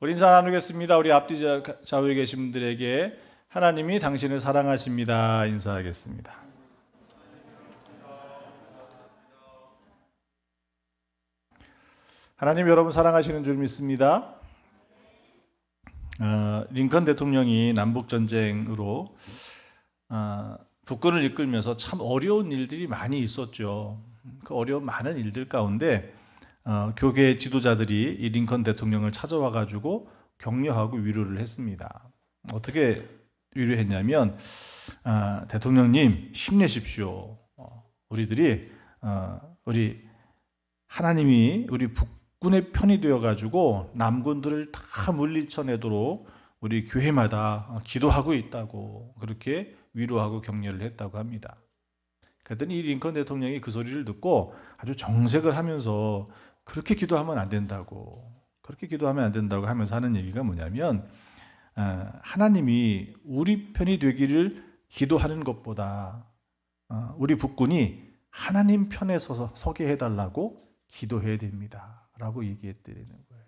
우리 인사 나누겠습니다. 우리 앞뒤 좌우에 계신 분들에게 하나님이 당신을 사랑하십니다. 인사하겠습니다. 하나님 여러분 사랑하시는 줄 믿습니다. 링컨 대통령이 남북전쟁으로 북군을 이끌면서 참 어려운 일들이 많이 있었죠. 그 어려운 많은 일들 가운데 교계 지도자들이 이 링컨 대통령을 찾아와 가지고 격려하고 위로를 했습니다. 어떻게 위로했냐면 대통령님 힘내십시오. 우리 하나님이 우리 북군의 편이 되어 가지고 남군들을 다 물리쳐내도록 우리 교회마다 기도하고 있다고 그렇게 위로하고 격려를 했다고 합니다. 그랬더니 이 링컨 대통령이 그 소리를 듣고 아주 정색을 하면서 그렇게 기도하면 안 된다고 하면서 하는 얘기가 뭐냐면 하나님이 우리 편이 되기를 기도하는 것보다 우리 북군이 하나님 편에 서게 해달라고 기도해야 됩니다 라고 얘기해드리는 거예요.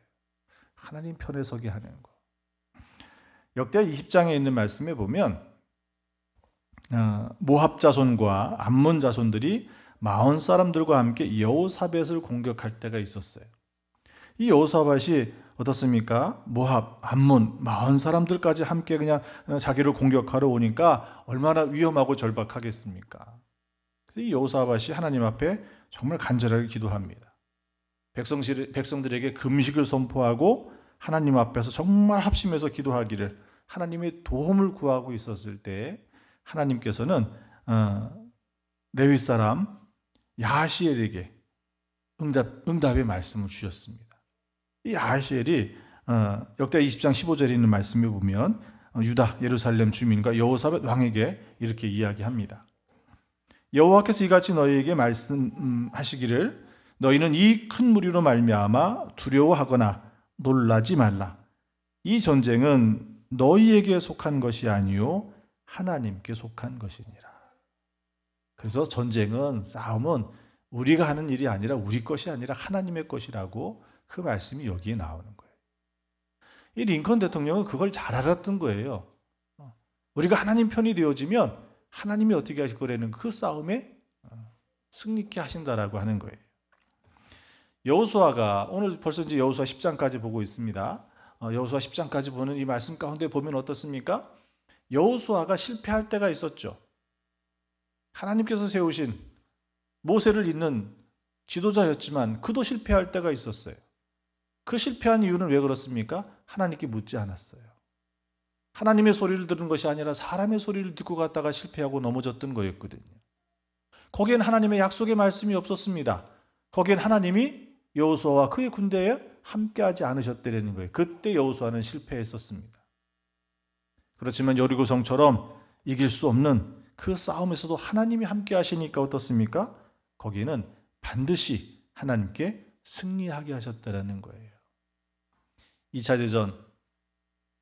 하나님 편에 서게 하는 거. 역대하 20장에 있는 말씀에 보면 모압 자손과 암몬 자손들이 마온 사람들과 함께 여호사밧을 공격할 때가 있었어요. 이 여호사밧이 어떻습니까? 모압, 암몬, 마온 사람들까지 함께 그냥 자기를 공격하러 오니까 얼마나 위험하고 절박하겠습니까? 그래서 이 여호사밧이 하나님 앞에 정말 간절하게 기도합니다. 백성들에게 금식을 선포하고 하나님 앞에서 정말 합심해서 기도하기를 하나님의 도움을 구하고 있었을 때 하나님께서는 레위 사람 야하시엘에게 응답의 말씀을 주셨습니다. 이 야하시엘이 역대하 20장 15절에 있는 말씀에 보면 유다 예루살렘 주민과 여호사밧 왕에게 이렇게 이야기합니다. 여호와께서 이같이 너희에게 말씀하시기를 너희는 이 큰 무리로 말미암아 두려워하거나 놀라지 말라. 이 전쟁은 너희에게 속한 것이 아니요 하나님께 속한 것이니라. 그래서 싸움은 우리가 하는 일이 아니라 우리 것이 아니라 하나님의 것이라고 그 말씀이 여기에 나오는 거예요. 이 링컨 대통령은 그걸 잘 알았던 거예요. 우리가 하나님 편이 되어지면 하나님이 어떻게 하실 거라는 그 싸움에 승리케 하신다라고 하는 거예요. 여호수아가 오늘 벌써 이제 여호수아 10장까지 보고 있습니다. 여호수아 10장까지 보는 이 말씀 가운데 보면 어떻습니까? 여호수아가 실패할 때가 있었죠. 하나님께서 세우신 모세를 잇는 지도자였지만 그도 실패할 때가 있었어요. 그 실패한 이유는 왜 그렇습니까? 하나님께 묻지 않았어요. 하나님의 소리를 들은 것이 아니라 사람의 소리를 듣고 갔다가 실패하고 넘어졌던 거였거든요. 거기엔 하나님의 약속의 말씀이 없었습니다. 거기엔 하나님이 여호수아와 그의 군대에 함께하지 않으셨다는 거예요. 그때 여호수아는 실패했었습니다. 그렇지만 여리고성처럼 이길 수 없는 그 싸움에서도 하나님이 함께 하시니까 어떻습니까? 거기는 반드시 하나님께 승리하게 하셨다는 거예요. 2차 대전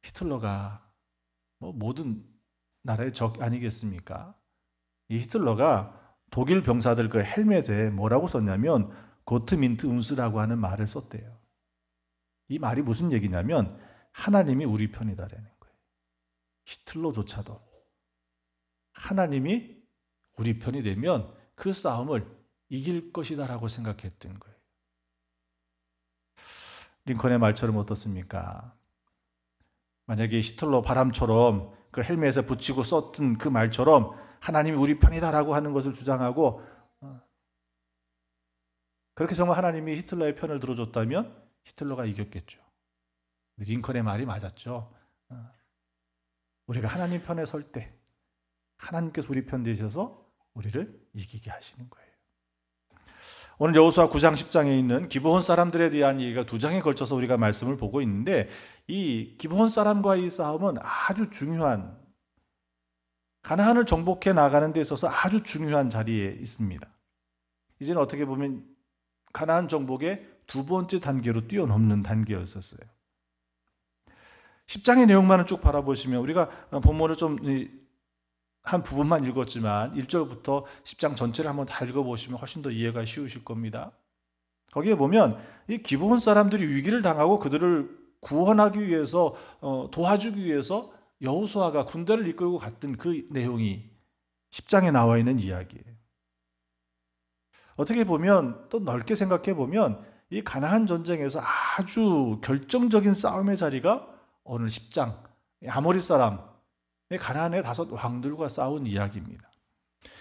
히틀러가 모든 나라의 적 아니겠습니까? 이 히틀러가 독일 병사들 그 헬멧에 뭐라고 썼냐면 고트민트 운스라고 하는 말을 썼대요. 이 말이 무슨 얘기냐면 하나님이 우리 편이다라는 거예요. 히틀러조차도 하나님이 우리 편이 되면 그 싸움을 이길 것이다라고 생각했던 거예요. 링컨의 말처럼 어떻습니까? 만약에 히틀러 바람처럼 그 헬멧에 붙이고 썼던 그 말처럼 하나님이 우리 편이다라고 하는 것을 주장하고 그렇게 정말 하나님이 히틀러의 편을 들어줬다면 히틀러가 이겼겠죠. 링컨의 말이 맞았죠. 우리가 하나님 편에 설 때 하나님께서 우리 편 되셔서 우리를 이기게 하시는 거예요. 오늘 여호수아 9장 10장에 있는 기브온 사람들에 대한 얘기가 2장에 걸쳐서 우리가 말씀을 보고 있는데 이 기브온 사람과의 싸움은 아주 중요한 가나안을 정복해 나가는 데 있어서 아주 중요한 자리에 있습니다. 이제는 어떻게 보면 가나안 정복의 두 번째 단계로 뛰어넘는 단계였었어요. 10장의 내용만을 쭉 바라보시면 우리가 본문을 좀 한 부분만 읽었지만 1절부터 10장 전체를 한번 다 읽어보시면 훨씬 더 이해가 쉬우실 겁니다. 거기에 보면 이 기브온 사람들이 위기를 당하고 그들을 구원하기 위해서 도와주기 위해서 여호수아가 군대를 이끌고 갔던 그 내용이 10장에 나와 있는 이야기예요. 어떻게 보면 또 넓게 생각해 보면 이 가나안 전쟁에서 아주 결정적인 싸움의 자리가 오늘 10장 아모리 사람 가나안의 5 왕들과 싸운 이야기입니다.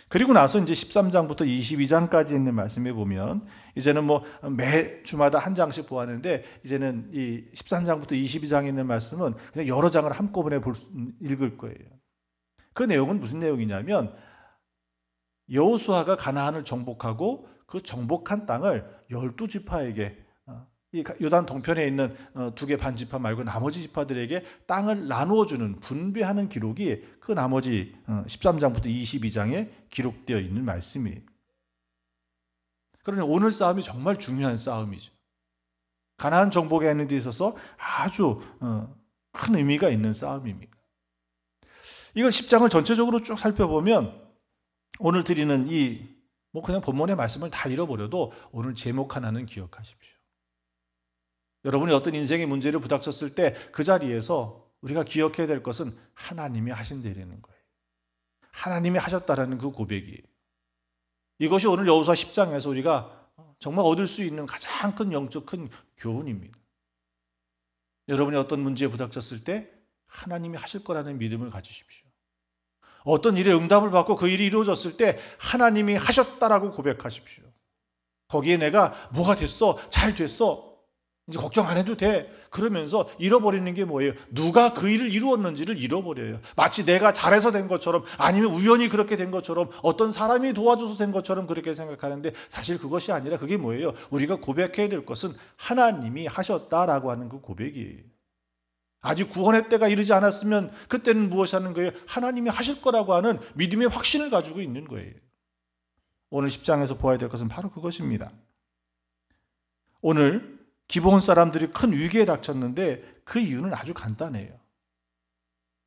그리고 나서 이제 13장부터 22장까지 있는 말씀에 보면 이제는 뭐 매 주마다 한 장씩 보았는데 이제는 이 13장부터 22장에 있는 말씀은 그냥 여러 장을 한꺼번에 읽을 거예요. 그 내용은 무슨 내용이냐면 여호수아가 가나안을 정복하고 그 정복한 땅을 12지파에게 이 요단 동편에 있는 2개 반 지파 말고 나머지 지파들에게 땅을 나누어주는 분배하는 기록이 그 나머지 13장부터 22장에 기록되어 있는 말씀이에요. 그러니 오늘 싸움이 정말 중요한 싸움이죠. 가나안 정복에 하는 데 있어서 아주 큰 의미가 있는 싸움입니다. 이걸 10장을 전체적으로 쭉 살펴보면 오늘 드리는 뭐 그냥 본문의 말씀을 다 잃어버려도 오늘 제목 하나는 기억하십시오. 여러분이 어떤 인생의 문제를 부닥쳤을 때 그 자리에서 우리가 기억해야 될 것은 하나님이 하신 일이라는 거예요. 하나님이 하셨다라는 그 고백이에요. 이것이 오늘 여호수아 10장에서 우리가 정말 얻을 수 있는 가장 큰 영적 큰 교훈입니다. 여러분이 어떤 문제에 부닥쳤을 때 하나님이 하실 거라는 믿음을 가지십시오. 어떤 일에 응답을 받고 그 일이 이루어졌을 때 하나님이 하셨다라고 고백하십시오. 거기에 내가 뭐가 됐어? 잘 됐어? 이제 걱정 안 해도 돼. 그러면서 잃어버리는 게 뭐예요? 누가 그 일을 이루었는지를 잃어버려요. 마치 내가 잘해서 된 것처럼 아니면 우연히 그렇게 된 것처럼 어떤 사람이 도와줘서 된 것처럼 그렇게 생각하는데 사실 그것이 아니라 그게 뭐예요? 우리가 고백해야 될 것은 하나님이 하셨다라고 하는 그 고백이에요. 아직 구원의 때가 이르지 않았으면 그때는 무엇이 하는 거예요? 하나님이 하실 거라고 하는 믿음의 확신을 가지고 있는 거예요. 오늘 10장에서 보아야 될 것은 바로 그것입니다. 오늘 기브온 사람들이 큰 위기에 닥쳤는데 그 이유는 아주 간단해요.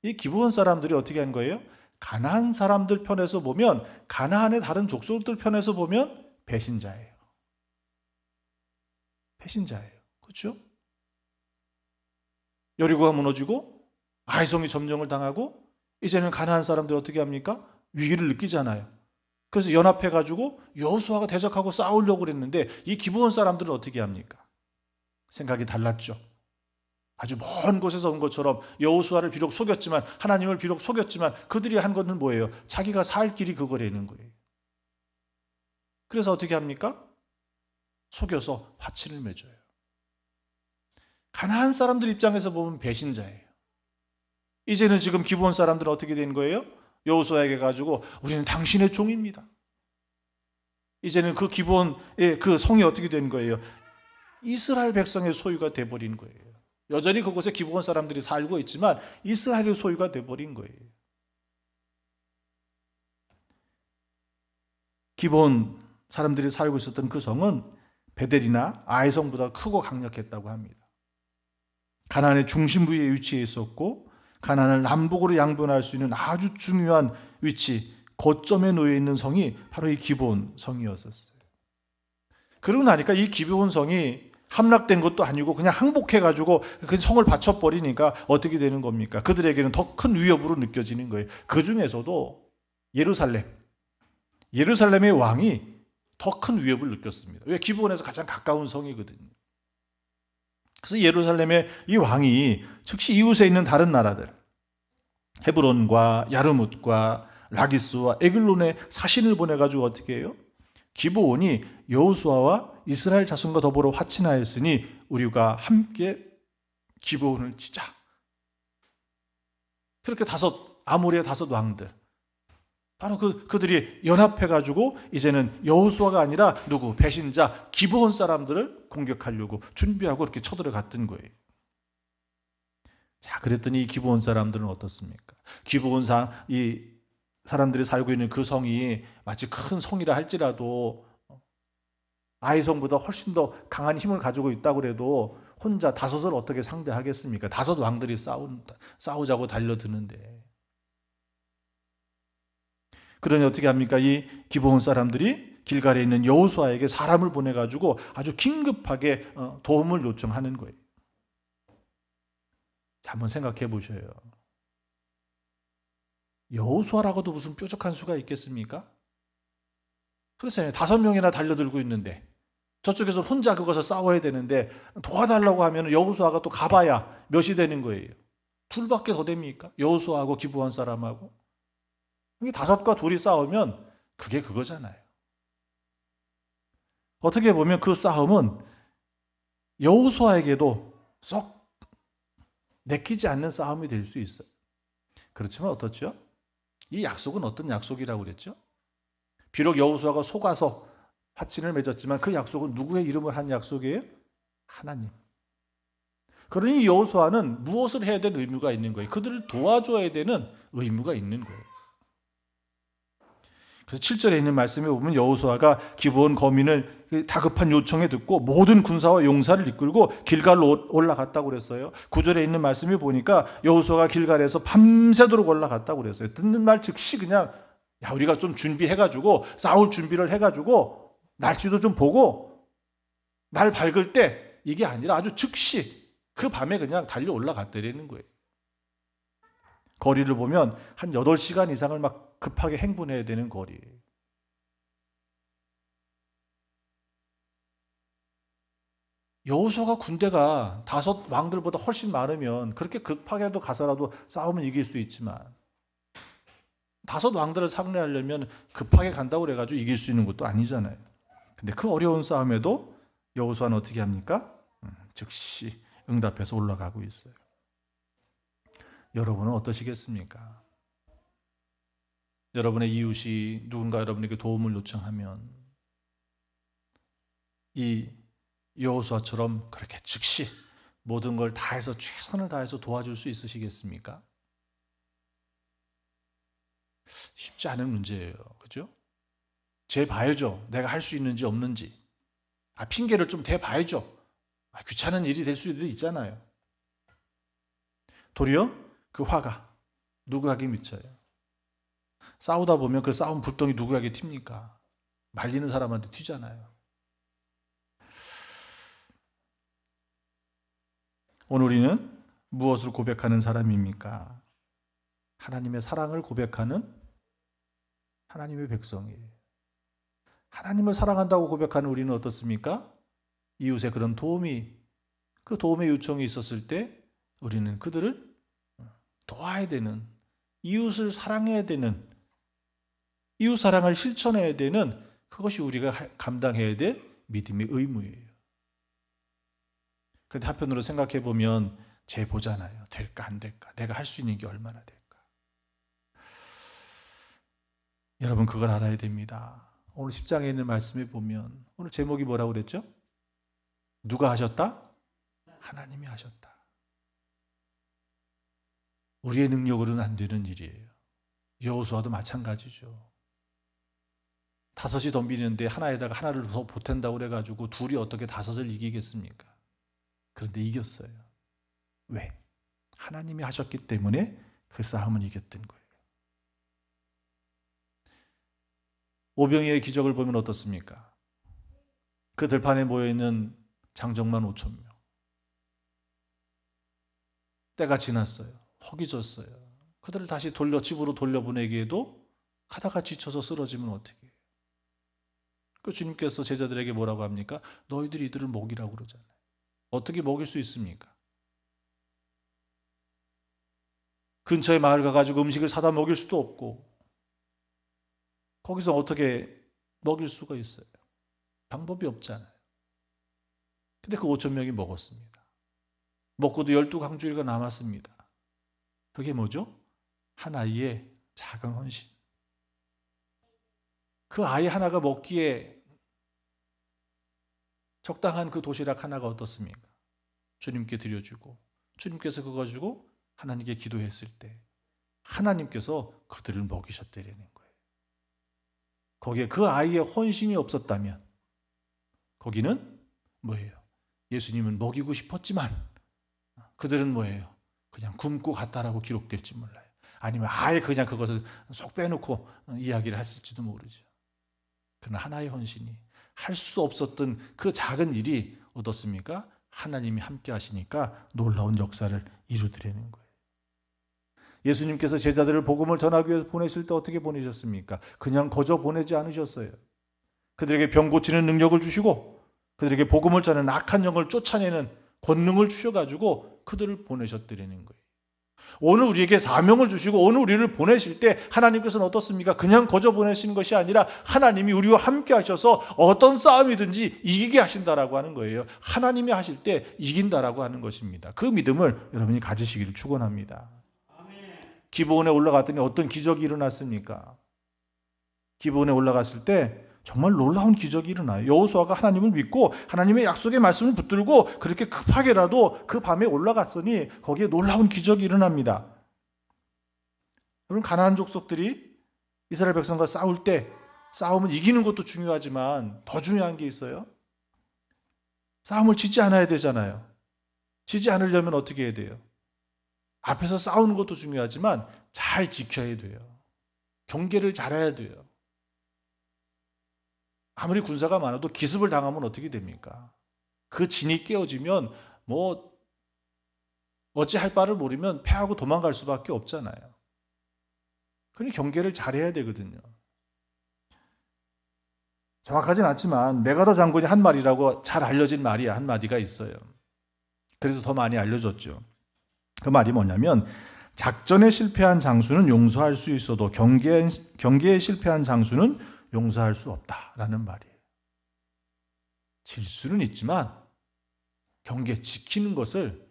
이 기브온 사람들이 어떻게 한 거예요? 가나안 사람들 편에서 보면 가나안의 다른 족속들 편에서 보면 배신자예요. 배신자예요. 그렇죠? 여리고가 무너지고 아이성이 점령을 당하고 이제는 가나안 사람들이 어떻게 합니까? 위기를 느끼잖아요. 그래서 연합해가지고 여호수아가 대적하고 싸우려고 그랬는데 이 기브온 사람들은 어떻게 합니까? 생각이 달랐죠. 아주 먼 곳에서 온 것처럼 여호수아를 비록 속였지만 하나님을 비록 속였지만 그들이 한 것은 뭐예요? 자기가 살 길이 그거라는 거예요. 그래서 어떻게 합니까? 속여서 화친을 맺어요. 가나안 사람들 입장에서 보면 배신자예요. 이제는 지금 기브온 사람들은 어떻게 된 거예요? 여호수아에게 가지고 우리는 당신의 종입니다. 이제는 그 기브온의 그 성이 어떻게 된 거예요? 이스라엘 백성의 소유가 돼버린 거예요. 여전히 그곳에 기브온 사람들이 살고 있지만 이스라엘의 소유가 돼버린 거예요. 기브온 사람들이 살고 있었던 그 성은 베델이나 아이성보다 크고 강력했다고 합니다. 가나안의 중심부에 위치해 있었고 가나안을 남북으로 양분할 수 있는 아주 중요한 위치, 거점에 놓여 있는 성이 바로 이 기브온 성이었었어요. 그러고 나니까 이 기브온 성이 함락된 것도 아니고 그냥 항복해가지고 그 성을 바쳐버리니까 어떻게 되는 겁니까? 그들에게는 더 큰 위협으로 느껴지는 거예요. 그 중에서도 예루살렘의 왕이 더 큰 위협을 느꼈습니다. 왜? 기브온에서 가장 가까운 성이거든요. 그래서 예루살렘의 이 왕이 즉시 이웃에 있는 다른 나라들 헤브론과 야르뭇과 라기스와 에글론에 사신을 보내가지고 어떻게 해요? 기브온이 여호수아와 이스라엘 자손과 더불어 화친하였으니 우리가 함께 기브온을 치자. 그렇게 아모리의 5 왕들 바로 그들이 연합해가지고 이제는 여호수아가 아니라 누구? 배신자 기브온 사람들을 공격하려고 준비하고 그렇게 쳐들어갔던 거예요. 자, 그랬더니 이 기브온 사람들은 어떻습니까? 기브온 이 사람들이 살고 있는 그 성이 마치 큰 성이라 할지라도 아이성보다 훨씬 더 강한 힘을 가지고 있다고 해도 혼자 5을 어떻게 상대하겠습니까? 5 왕들이 싸우자고 달려드는데. 그러니 어떻게 합니까? 이 기브온 사람들이 길갈에 있는 여호수아에게 사람을 보내가지고 아주 긴급하게 도움을 요청하는 거예요. 한번 생각해 보셔요. 여호수아라고도 무슨 뾰족한 수가 있겠습니까? 그렇잖아요. 5명이나 달려들고 있는데 저쪽에서 혼자 그것을 싸워야 되는데 도와달라고 하면 여호수아가 또 가봐야 몇이 되는 거예요. 둘밖에 더 됩니까? 여호수아하고 기브온 사람하고. 이게 5과 2이 싸우면 그게 그거잖아요. 어떻게 보면 그 싸움은 여호수아에게도 썩 내키지 않는 싸움이 될 수 있어요. 그렇지만 어떻죠? 이 약속은 어떤 약속이라고 그랬죠? 비록 여호수아가 속아서 화친을 맺었지만 그 약속은 누구의 이름을 한 약속이에요? 하나님. 그러니 여호수아는 무엇을 해야 되는 의무가 있는 거예요? 그들을 도와줘야 되는 의무가 있는 거예요. 그래서 7절에 있는 말씀에 보면 여호수아가 기브온 거민을 다급한 요청에 듣고 모든 군사와 용사를 이끌고 길갈로 올라갔다고 그랬어요. 9절에 있는 말씀에 보니까 여호수아가 길갈에서 밤새도록 올라갔다고 그랬어요. 듣는 말 즉시 그냥 우리가 좀 준비해가지고 싸울 준비를 해가지고 날씨도 좀 보고 날 밝을 때 이게 아니라 아주 즉시 그 밤에 그냥 달려 올라갔더라는 거예요. 거리를 보면 한 8시간 이상을 막 급하게 행군해야 되는 거리예요. 여호수아가 군대가 5 왕들보다 훨씬 많으면 그렇게 급하게도 가서라도 싸우면 이길 수 있지만 5 왕들을 상대하려면 급하게 간다고 그래가지고 이길 수 있는 것도 아니잖아요. 근데 그 어려운 싸움에도 여호수아는 어떻게 합니까? 즉시 응답해서 올라가고 있어요. 여러분은 어떠시겠습니까? 여러분의 이웃이 누군가 여러분에게 도움을 요청하면 이 여호수아처럼 그렇게 즉시 모든 걸 다해서 최선을 다해서 도와줄 수 있으시겠습니까? 쉽지 않은 문제예요. 그죠? 재봐야죠. 내가 할 수 있는지 없는지. 핑계를 좀 대봐야죠. 귀찮은 일이 될 수도 있잖아요. 도리어 그 화가 누구에게 미쳐요? 싸우다 보면 그 싸움 불똥이 누구에게 튑니까? 말리는 사람한테 튀잖아요. 오늘 우리는 무엇을 고백하는 사람입니까? 하나님의 사랑을 고백하는 하나님의 백성이에요. 하나님을 사랑한다고 고백하는 우리는 어떻습니까? 이웃의 그런 그 도움의 요청이 있었을 때 우리는 그들을 도와야 되는, 이웃을 사랑해야 되는, 이웃 사랑을 실천해야 되는 그것이 우리가 감당해야 될 믿음의 의무예요. 그런데 한편으로 생각해 보면 재보잖아요. 될까 안 될까? 내가 할 수 있는 게 얼마나 될까? 여러분 그걸 알아야 됩니다. 오늘 10장에 있는 말씀에 보면 오늘 제목이 뭐라고 그랬죠? 누가 하셨다? 하나님이 하셨다. 우리의 능력으로는 안 되는 일이에요. 여호수아도 마찬가지죠. 5이 덤비는데 하나에다가 하나를 더 보탠다고 그래가지고 둘이 어떻게 5을 이기겠습니까? 그런데 이겼어요. 왜? 하나님이 하셨기 때문에 그 싸움은 이겼던 거예요. 오병이의 기적을 보면 어떻습니까? 그 들판에 모여있는 장정만 5,000명. 때가 지났어요. 허기졌어요. 그들을 다시 집으로 돌려보내기에도 가다가 지쳐서 쓰러지면 어떻게 해요? 그 주님께서 제자들에게 뭐라고 합니까? 너희들이 이들을 먹이라고 그러잖아요. 어떻게 먹일 수 있습니까? 근처에 마을 가가지고 음식을 사다 먹일 수도 없고 거기서 어떻게 먹일 수가 있어요? 방법이 없잖아요. 근데 그 5,000명이 먹었습니다. 먹고도 12강주일가 남았습니다. 그게 뭐죠? 한 아이의 작은 헌신. 그 아이 하나가 먹기에 적당한 그 도시락 하나가 어떻습니까? 주님께 드려주고 주님께서 그거 가지고 하나님께 기도했을 때 하나님께서 그들을 먹이셨다는 거예요. 거기에 그 아이의 헌신이 없었다면 거기는 뭐예요? 예수님은 먹이고 싶었지만 그들은 뭐예요? 그냥 굶고 갔다라고 기록될지 몰라요. 아니면 아예 그냥 그것을 쏙 빼놓고 이야기를 했을지도 모르죠. 그러나 하나의 헌신이 할 수 없었던 그 작은 일이 어떻습니까? 하나님이 함께 하시니까 놀라운 역사를 이루드리는 거예요. 예수님께서 제자들을 복음을 전하기 위해서 보내실 때 어떻게 보내셨습니까? 그냥 거저 보내지 않으셨어요. 그들에게 병 고치는 능력을 주시고 그들에게 복음을 전하는 악한 영을 쫓아내는 권능을 주셔가지고 그들을 보내셨다는 거예요. 오늘 우리에게 사명을 주시고 오늘 우리를 보내실 때 하나님께서는 어떻습니까? 그냥 거저 보내시는 것이 아니라 하나님이 우리와 함께 하셔서 어떤 싸움이든지 이기게 하신다라고 하는 거예요. 하나님이 하실 때 이긴다라고 하는 것입니다. 그 믿음을 여러분이 가지시기를 축원합니다. 기브온에 올라갔더니 어떤 기적이 일어났습니까? 기브온에 올라갔을 때 정말 놀라운 기적이 일어나요. 여호수아가 하나님을 믿고 하나님의 약속의 말씀을 붙들고 그렇게 급하게라도 그 밤에 올라갔으니 거기에 놀라운 기적이 일어납니다. 여러분, 가나안 족속들이 이스라엘 백성과 싸울 때 싸움은 이기는 것도 중요하지만 더 중요한 게 있어요. 싸움을 지지 않아야 되잖아요. 지지 않으려면 어떻게 해야 돼요? 앞에서 싸우는 것도 중요하지만 잘 지켜야 돼요. 경계를 잘해야 돼요. 아무리 군사가 많아도 기습을 당하면 어떻게 됩니까? 그 진이 깨어지면 어찌할 바를 모르면 패하고 도망갈 수밖에 없잖아요. 그러니 경계를 잘해야 되거든요. 정확하진 않지만 메가더 장군이 한 말이라고 잘 알려진 말이 한마디가 있어요. 그래서 더 많이 알려졌죠. 그 말이 뭐냐면 작전에 실패한 장수는 용서할 수 있어도 경계에 실패한 장수는 용서할 수 없다라는 말이에요. 질 수는 있지만 경계 지키는 것을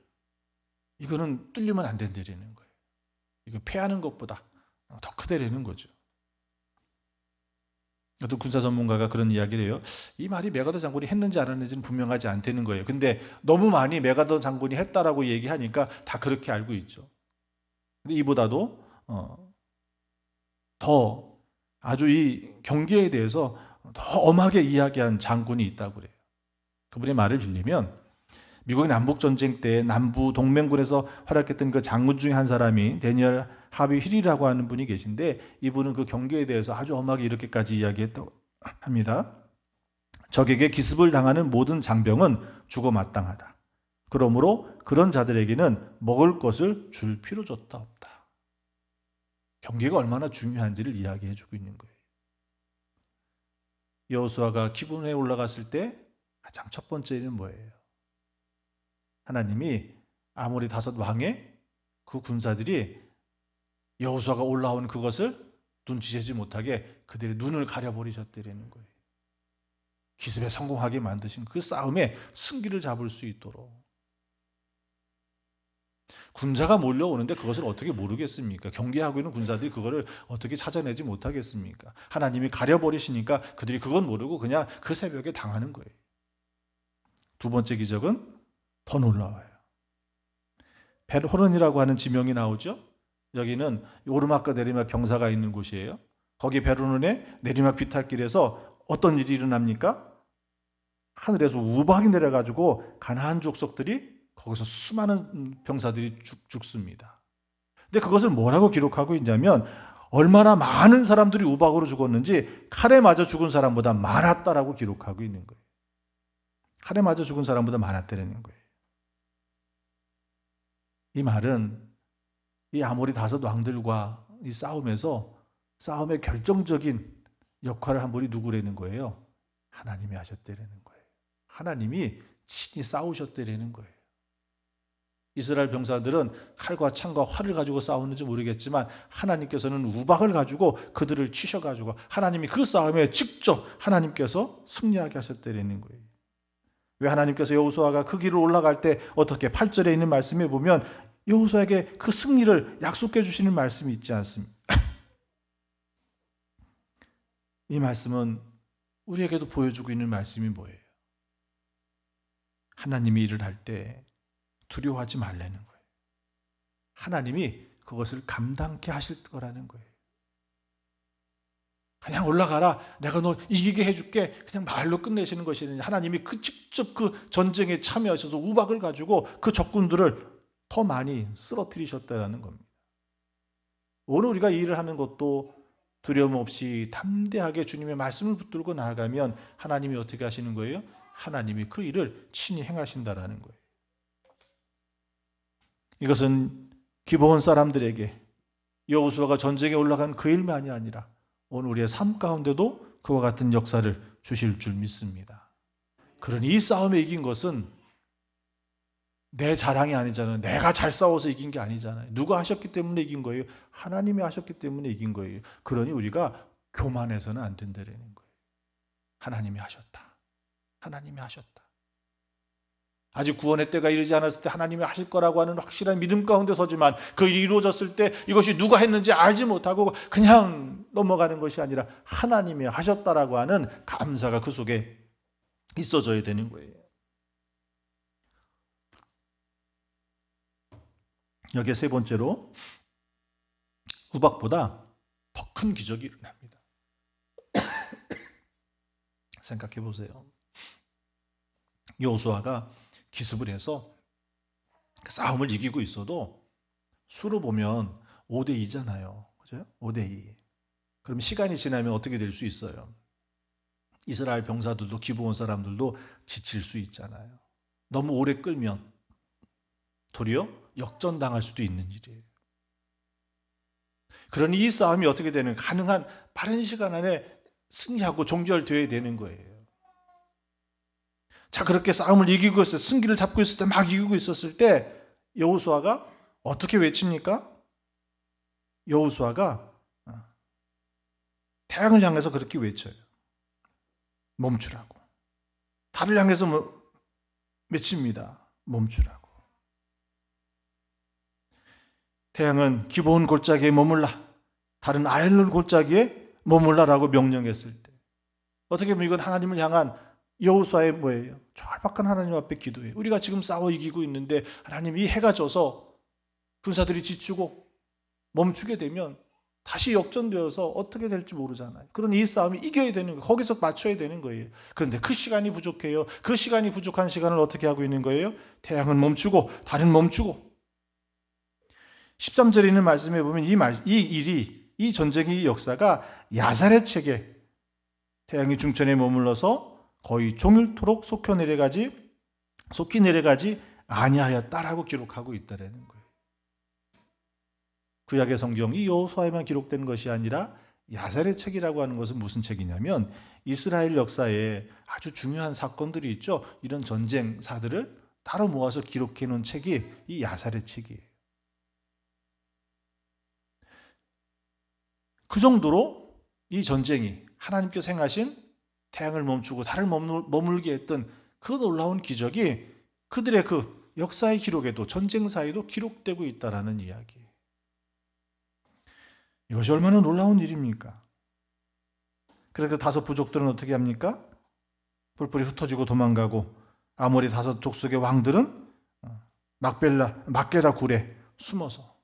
이거는 뚫리면 안 된다는 거예요. 이거 패하는 것보다 더 크다라는 거죠. 어떤 군사 전문가가 그런 이야기를 해요. 이 말이 메가더 장군이 했는지 안 했는지는 분명하지 않다는 거예요. 근데 너무 많이 메가더 장군이 했다라고 얘기하니까 다 그렇게 알고 있죠. 근데 이보다도 더 아주 이 경계에 대해서 더 엄하게 이야기한 장군이 있다고 그래요. 그분의 말을 빌리면 미국의 남북전쟁 때 남부 동맹군에서 활약했던 그 장군 중에 한 사람이 데니얼 하비 힐이라고 하는 분이 계신데 이분은 그 경계에 대해서 아주 엄하게 이렇게까지 이야기했다고 합니다. 적에게 기습을 당하는 모든 장병은 죽어 마땅하다. 그러므로 그런 자들에게는 먹을 것을 줄 필요조차 없다. 경계가 얼마나 중요한지를 이야기해 주고 있는 거예요. 여호수아가 기브온에 올라갔을 때 가장 첫 번째는 뭐예요? 하나님이 아모리 5 왕의 그 군사들이 여호수아가 올라온 그것을 눈치채지 못하게 그들의 눈을 가려버리셨다는 거예요. 기습에 성공하게 만드신 그 싸움에 승기를 잡을 수 있도록. 군사가 몰려오는데 그것을 어떻게 모르겠습니까? 경계하고 있는 군사들이 그거를 어떻게 찾아내지 못하겠습니까? 하나님이 가려버리시니까 그들이 그건 모르고 그냥 그 새벽에 당하는 거예요. 두 번째 기적은 더 놀라워요. 벳호론이라고 하는 지명이 나오죠. 여기는 오르막과 내리막 경사가 있는 곳이에요. 거기 벳호론의 내리막 비탈길에서 어떤 일이 일어납니까? 하늘에서 우박이 내려가지고 가나안 족속들이 거기서 수많은 병사들이 죽습니다. 근데 그것을 뭐라고 기록하고 있냐면 얼마나 많은 사람들이 우박으로 죽었는지 칼에 맞아 죽은 사람보다 많았다라고 기록하고 있는 거예요. 칼에 맞아 죽은 사람보다 많았다는 거예요. 이 말은 이 아모리 5 왕들과 이 싸움에서 싸움의 결정적인 역할을 한 분이 누구라는 거예요? 하나님이 하셨다는 거예요. 하나님이 친히 싸우셨다는 거예요. 이스라엘 병사들은 칼과 창과 활을 가지고 싸웠는지 모르겠지만 하나님께서는 우박을 가지고 그들을 치셔가지고 하나님이 그 싸움에 직접 하나님께서 승리하게 하셨다는 거예요. 왜 하나님께서 여호수아가 그 길을 올라갈 때 어떻게 8절에 있는 말씀에 보면 여호수아에게 그 승리를 약속해 주시는 말씀이 있지 않습니까? 이 말씀은 우리에게도 보여주고 있는 말씀이 뭐예요? 하나님이 일을 할 때 두려워하지 말라는 거예요. 하나님이 그것을 감당케 하실 거라는 거예요. 그냥 올라가라. 내가 너 이기게 해줄게. 그냥 말로 끝내시는 것이 아니라 하나님이 직접 그 전쟁에 참여하셔서 우박을 가지고 그 적군들을 더 많이 쓰러뜨리셨다는 겁니다. 오늘 우리가 이 일을 하는 것도 두려움 없이 담대하게 주님의 말씀을 붙들고 나아가면 하나님이 어떻게 하시는 거예요? 하나님이 그 일을 친히 행하신다라는 거예요. 이것은 기브온 사람들에게 여호수아가 전쟁에 올라간 그 일만이 아니라 오늘 우리의 삶 가운데도 그와 같은 역사를 주실 줄 믿습니다. 그러니 이 싸움에 이긴 것은 내 자랑이 아니잖아요. 내가 잘 싸워서 이긴 게 아니잖아요. 누가 하셨기 때문에 이긴 거예요? 하나님이 하셨기 때문에 이긴 거예요. 그러니 우리가 교만해서는 안 된다는 거예요. 하나님이 하셨다. 하나님이 하셨다. 아직 구원의 때가 이르지 않았을 때 하나님이 하실 거라고 하는 확실한 믿음 가운데 서지만 그 일이 이루어졌을 때 이것이 누가 했는지 알지 못하고 그냥 넘어가는 것이 아니라 하나님이 하셨다라고 하는 감사가 그 속에 있어져야 되는 거예요. 여기에 세 번째로 우박보다 더 큰 기적이 일어납니다. 생각해 보세요. 여호수아가 기습을 해서 싸움을 이기고 있어도 수로 보면 5대 2잖아요. 그죠? 5대 2. 그럼 시간이 지나면 어떻게 될 수 있어요? 이스라엘 병사들도 기브온 사람들도 지칠 수 있잖아요. 너무 오래 끌면 도리어 역전당할 수도 있는 일이에요. 그러니 이 싸움이 어떻게 되는 가능한 빠른 시간 안에 승리하고 종결되어야 되는 거예요. 자, 그렇게 싸움을 이기고 있을 때, 승기를 잡고 있을 때, 막 이기고 있었을 때 여호수아가 어떻게 외칩니까? 여호수아가 태양을 향해서 그렇게 외쳐요. 멈추라고. 달을 향해서 외칩니다. 멈추라고. 태양은 기브온 골짜기에 머물라. 달은 아얄론 골짜기에 머물라라고 명령했을 때 어떻게 보면 이건 하나님을 향한 여호수아의 뭐예요? 절박한 하나님 앞에 기도해요. 우리가 지금 싸워 이기고 있는데 하나님 이 해가 져서 군사들이 지치고 멈추게 되면 다시 역전되어서 어떻게 될지 모르잖아요. 그런 이 싸움이 이겨야 되는 거예요. 거기서 맞춰야 되는 거예요. 그런데 그 시간이 부족해요. 그 시간이 부족한 시간을 어떻게 하고 있는 거예요? 태양은 멈추고 달은 멈추고 13절에 있는 말씀에 보면 이 전쟁의 역사가 야사렛 책에 태양이 중천에 머물러서 거의 종일토록 속히 내려가지 아니하였다라고 기록하고 있다라는 거예요. 구약의 성경이 여호수아에만 기록된 것이 아니라 야사렛 책이라고 하는 것은 무슨 책이냐면 이스라엘 역사에 아주 중요한 사건들이 있죠. 이런 전쟁사들을 따로 모아서 기록해 놓은 책이 이 야사렛 책이에요. 그 정도로 이 전쟁이 하나님께서 행하신 태양을 멈추고 달을 머물게 했던 그 놀라운 기적이 그들의 그 역사의 기록에도 전쟁사에도 기록되고 있다라는 이야기예요. 이것이 얼마나 놀라운 일입니까? 그래서 다섯 부족들은 어떻게 합니까? 뿔뿔이 흩어지고 도망가고 아모리 다섯 족속의 왕들은 막게다 굴에 숨어서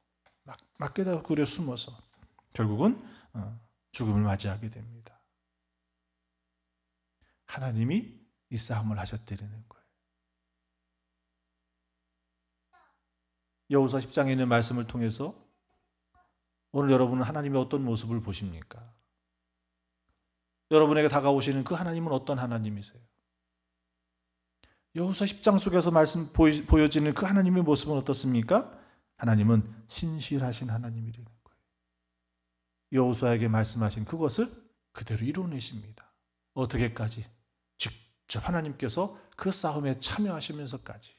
결국은 죽음을 맞이하게 됩니다. 하나님이 이 싸움을 하셨다는 거예요. 여호수아 10장에 있는 말씀을 통해서 오늘 여러분은 하나님의 어떤 모습을 보십니까? 여러분에게 다가오시는 그 하나님은 어떤 하나님이세요? 여호수아 10장 속에서 보여지는 그 하나님의 모습은 어떻습니까? 하나님은 신실하신 하나님이라는 거예요. 여호수아에게 말씀하신 그것을 그대로 이루어내십니다. 어떻게까지? 직접 하나님께서 그 싸움에 참여하시면서까지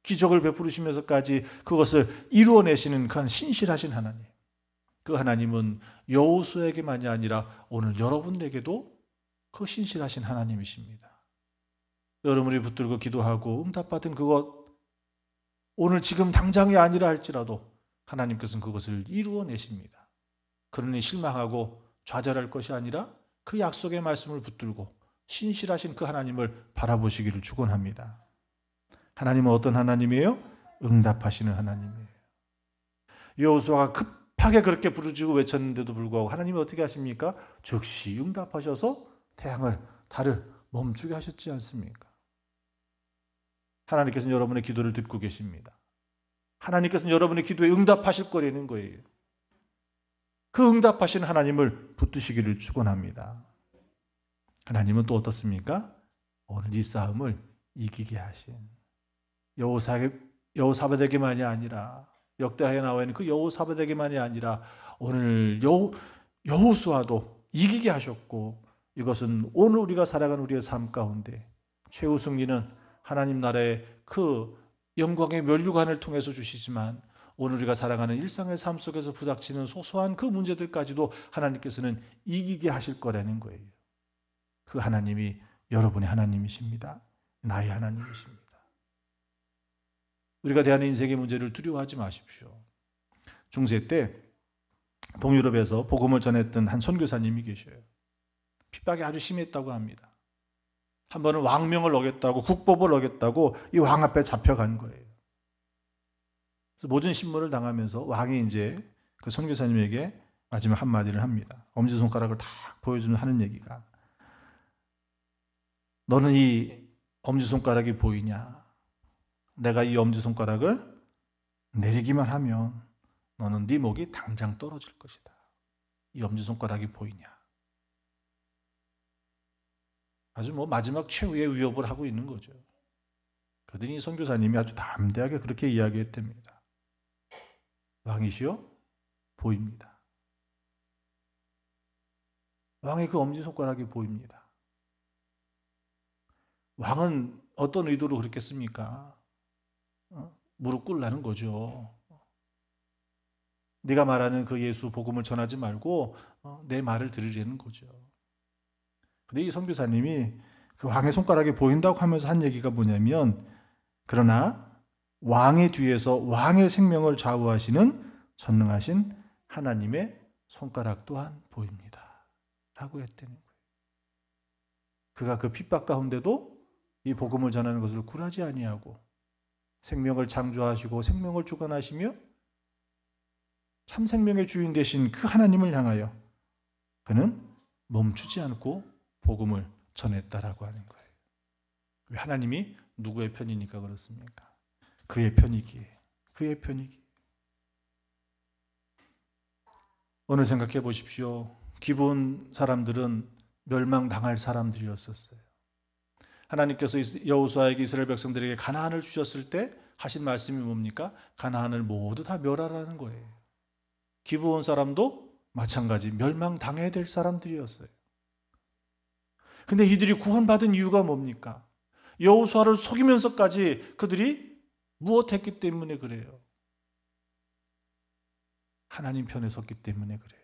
기적을 베푸시면서까지 그것을 이루어내시는 그 신실하신 하나님. 그 하나님은 여호수아에게만이 아니라 오늘 여러분에게도 그 신실하신 하나님이십니다. 여러분이 붙들고 기도하고 응답받은 그것 오늘 지금 당장이 아니라 할지라도 하나님께서는 그것을 이루어내십니다. 그러니 실망하고 좌절할 것이 아니라 그 약속의 말씀을 붙들고 신실하신 그 하나님을 바라보시기를 축원합니다. 하나님은 어떤 하나님이에요? 응답하시는 하나님이에요. 여호수아가 급하게 그렇게 부르짖고 외쳤는데도 불구하고 하나님이 어떻게 하십니까? 즉시 응답하셔서 태양을 달을 멈추게 하셨지 않습니까? 하나님께서는 여러분의 기도를 듣고 계십니다. 하나님께서는 여러분의 기도에 응답하실 거라는 거예요. 그 응답하시는 하나님을 붙드시기를 축원합니다. 하나님은 또 어떻습니까? 오늘 이 싸움을 이기게 하신 여호사밧에게만이 아니라 역대하에 나와 있는 그 여호사밧에게만이 아니라 오늘 여호수아도 이기게 하셨고 이것은 오늘 우리가 살아가는 우리의 삶 가운데 최후 승리는 하나님 나라의 그 영광의 면류관을 통해서 주시지만 오늘 우리가 살아가는 일상의 삶 속에서 부닥치는 소소한 그 문제들까지도 하나님께서는 이기게 하실 거라는 거예요. 그 하나님이 여러분의 하나님이십니다. 나의 하나님이십니다. 우리가 대하는 인생의 문제를 두려워하지 마십시오. 중세 때 동유럽에서 복음을 전했던 한 선교사님이 계셔요. 핍박이 아주 심했다고 합니다. 한 번은 왕명을 어겼다고 국법을 어겼다고 이 왕 앞에 잡혀간 거예요. 그래서 모진 신문을 당하면서 왕이 이제 그 선교사님에게 마지막 한마디를 합니다. 엄지손가락을 딱 보여주면 하는 얘기가 너는 이 엄지손가락이 보이냐? 내가 이 엄지손가락을 내리기만 하면 너는 네 목이 당장 떨어질 것이다. 이 엄지손가락이 보이냐? 아주 마지막 최후의 위협을 하고 있는 거죠. 그러더니 이 선교사님이 아주 담대하게 그렇게 이야기했답니다. 왕이시여 보입니다. 왕의 그 엄지손가락이 보입니다. 왕은 어떤 의도로 그랬겠습니까? 무릎 꿇으라는 거죠. 네가 말하는 그 예수 복음을 전하지 말고 내 말을 들으려는 거죠. 근데 이 선교사님이 그 왕의 손가락이 보인다고 하면서 한 얘기가 뭐냐면 그러나 왕의 뒤에서 왕의 생명을 좌우하시는 전능하신 하나님의 손가락 또한 보입니다. 라고 했다는 거예요. 그가 그 핍박 가운데도 이 복음을 전하는 것을 굴하지 아니하고 생명을 창조하시고 생명을 주관하시며 참 생명의 주인 되신 그 하나님을 향하여 그는 멈추지 않고 복음을 전했다라고 하는 거예요. 왜 하나님이 누구의 편이니까 그렇습니까? 그의 편이기에. 그의 편이기에. 오늘 생각해 보십시오. 기브온 사람들은 멸망당할 사람들이었었어요. 하나님께서 여호수아에게 이스라엘 백성들에게 가나안을 주셨을 때 하신 말씀이 뭡니까? 가나안을 모두 다 멸하라는 거예요. 기브온 사람도 마찬가지 멸망당해야 될 사람들이었어요. 근데 이들이 구원받은 이유가 뭡니까? 여호수아를 속이면서까지 그들이 무엇했기 때문에 그래요? 하나님 편에 섰기 때문에 그래요.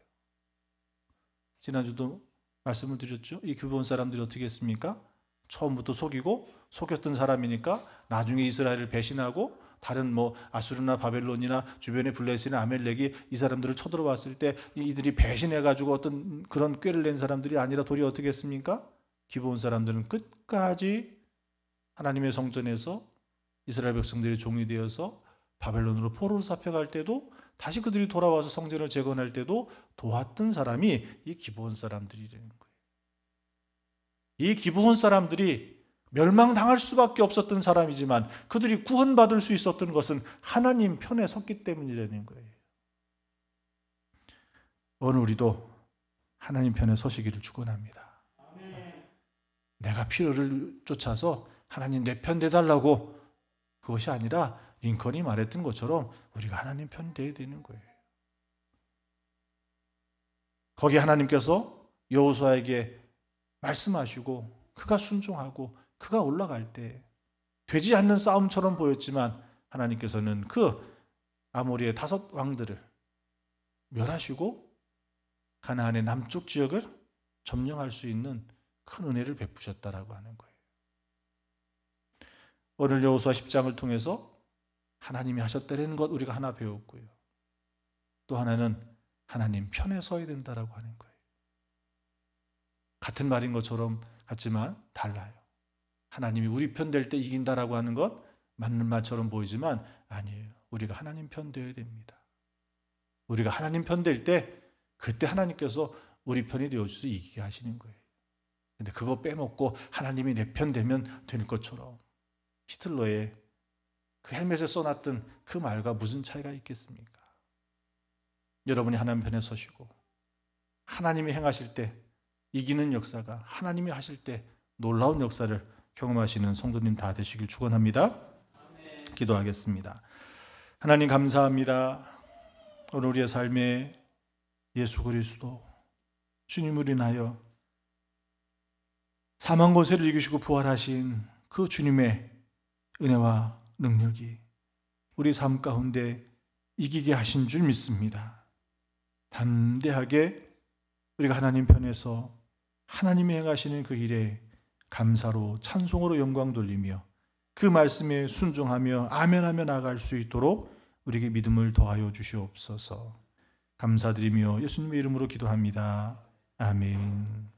지난주도 말씀을 드렸죠. 이 기브온 사람들이 어떻게 했습니까? 처음부터 속이고 속였던 사람이니까 나중에 이스라엘을 배신하고 다른 아수르나 바벨론이나 주변의 블레셋이나 아멜렉이 이 사람들을 쳐들어왔을 때 이들이 배신해가지고 어떤 그런 꾀를 낸 사람들이 아니라 도리어 어떻게 했습니까? 기브온 사람들은 끝까지 하나님의 성전에서 이스라엘 백성들의 종이 되어서 바벨론으로 포로로 잡혀갈 때도 다시 그들이 돌아와서 성전을 재건할 때도 도왔던 사람이 이 기브온 사람들이라는 거예요. 이 기브온 사람들이 멸망당할 수밖에 없었던 사람이지만 그들이 구원받을 수 있었던 것은 하나님 편에 섰기 때문이라는 거예요. 오늘 우리도 하나님 편에 서시기를 축원합니다. 내가 필요를 쫓아서 하나님 내 편 되달라고 그것이 아니라 링컨이 말했던 것처럼 우리가 하나님 편 돼야 되는 거예요. 거기에 하나님께서 여호수아에게 말씀하시고 그가 순종하고 그가 올라갈 때 되지 않는 싸움처럼 보였지만 하나님께서는 그 아모리의 5 왕들을 멸하시고 가나안의 남쪽 지역을 점령할 수 있는 큰 은혜를 베푸셨다라고 하는 거예요. 오늘 여호수아 10장을 통해서 하나님이 하셨다는 것 우리가 하나 배웠고요. 또 하나는 하나님 편에 서야 된다라고 하는 거예요. 같은 말인 것처럼 같지만 달라요. 하나님이 우리 편 될 때 이긴다라고 하는 것 맞는 말처럼 보이지만 아니에요. 우리가 하나님 편 되어야 됩니다. 우리가 하나님 편 될 때 그때 하나님께서 우리 편이 되어주셔서 이기게 하시는 거예요. 근데 그거 빼먹고 하나님이 내 편 되면 되는 것처럼 히틀러의 그 헬멧에 써놨던 그 말과 무슨 차이가 있겠습니까? 여러분이 하나님 편에 서시고 하나님이 행하실 때 이기는 역사가 하나님이 하실 때 놀라운 역사를 경험하시는 성도님 다 되시길 축원합니다. 기도하겠습니다. 하나님 감사합니다. 오늘 우리의 삶에 예수 그리스도 주님을 인하여 사망 권세를 이기시고 부활하신 그 주님의 은혜와 능력이 우리 삶 가운데 이기게 하신 줄 믿습니다. 담대하게 우리가 하나님 편에서 하나님이 행하시는 그 일에 감사로 찬송으로 영광 돌리며 그 말씀에 순종하며 아멘하며 나아갈 수 있도록 우리에게 믿음을 더하여 주시옵소서. 감사드리며 예수님의 이름으로 기도합니다. 아멘.